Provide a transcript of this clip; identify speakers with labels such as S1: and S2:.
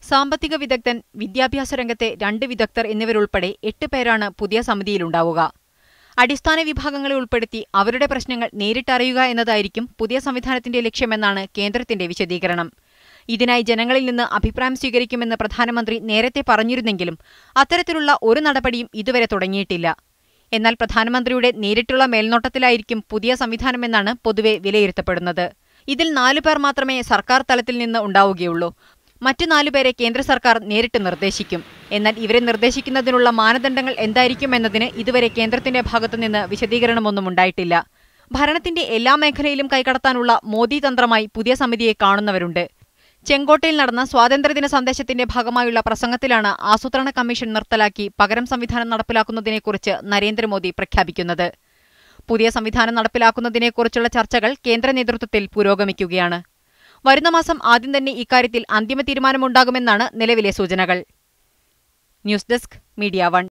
S1: സാമ്പത്തിക വിദഗ്ധൻ, വിദ്യാഭ്യാസ രംഗത്തെ 2 വിദഗ്ധർ എന്നിവരുൾപ്പെടെ 8 പേരാണ് പുതിയ സമിതിയിലുണ്ടാവുക. അടിസ്ഥാന വിഭാഗങ്ങളെ ഉൾപ്പെടുത്തി അവരുടെ പ്രശ്നങ്ങൾ നേരിട്ടറിയുക എന്നതായിരിക്കും പുതിയ സംവിധാനത്തിന്റെ ലക്ഷ്യമെന്നാണ് കേന്ദ്രത്തിന്റെ വിശദീകരണം. ഇതിനായി ജനങ്ങളിൽ നിന്ന് അഭിപ്രായം സ്വീകരിക്കുമെന്ന് പ്രധാനമന്ത്രി നേരത്തെ പറഞ്ഞിരുന്നെങ്കിലും അത്തരത്തിലുള്ള ഒരു നടപടിയും ഇതുവരെ തുടങ്ങിയിട്ടില്ല. എന്നാൽ പ്രധാനമന്ത്രിയുടെ നേരിട്ടുള്ള മേൽനോട്ടത്തിലായിരിക്കും പുതിയ സംവിധാനമെന്നാണ് പൊതുവെ വിലയിരുത്തപ്പെടുന്നത്. ഇതിൽ 4 പേർ മാത്രമേ സർക്കാർ തലത്തിൽ നിന്ന് ഉണ്ടാവുകയുള്ളൂ. മറ്റു 4 പേരെ കേന്ദ്ര സർക്കാർ നേരിട്ട് നിർദ്ദേശിക്കും. എന്നാൽ ഇവരെ നിർദ്ദേശിക്കുന്നതിനുള്ള മാനദണ്ഡങ്ങൾ എന്തായിരിക്കുമെന്നതിന് ഇതുവരെ കേന്ദ്രത്തിന്റെ ഭാഗത്തുനിന്ന് വിശദീകരണമൊന്നും ഉണ്ടായിട്ടില്ല. ഭരണത്തിന്റെ എല്ലാ മേഖലയിലും കൈകടത്താനുള്ള മോദി തന്ത്രമായി പുതിയ സമിതിയെ കാണുന്നവരുണ്ട്. ചെങ്കോട്ടയിൽ നടന്ന സ്വാതന്ത്ര്യദിന സന്ദേശത്തിന്റെ ഭാഗമായുള്ള പ്രസംഗത്തിലാണ് ആസൂത്രണ കമ്മീഷൻ നിർത്തലാക്കി പകരം സംവിധാനം നടപ്പിലാക്കുന്നതിനെക്കുറിച്ച് നരേന്ദ്രമോദി പ്രഖ്യാപിക്കുന്നത്. പുതിയ സംവിധാനം നടപ്പിലാക്കുന്നതിനെക്കുറിച്ചുള്ള ചർച്ചകൾ കേന്ദ്ര നേതൃത്വത്തിൽ പുരോഗമിക്കുകയാണ്. വരുന്ന മാസം ആദ്യം തന്നെ ഇക്കാര്യത്തിൽ അന്തിമ തീരുമാനമുണ്ടാകുമെന്നാണ് നിലവിലെ സൂചനകൾ. News desk, media 1.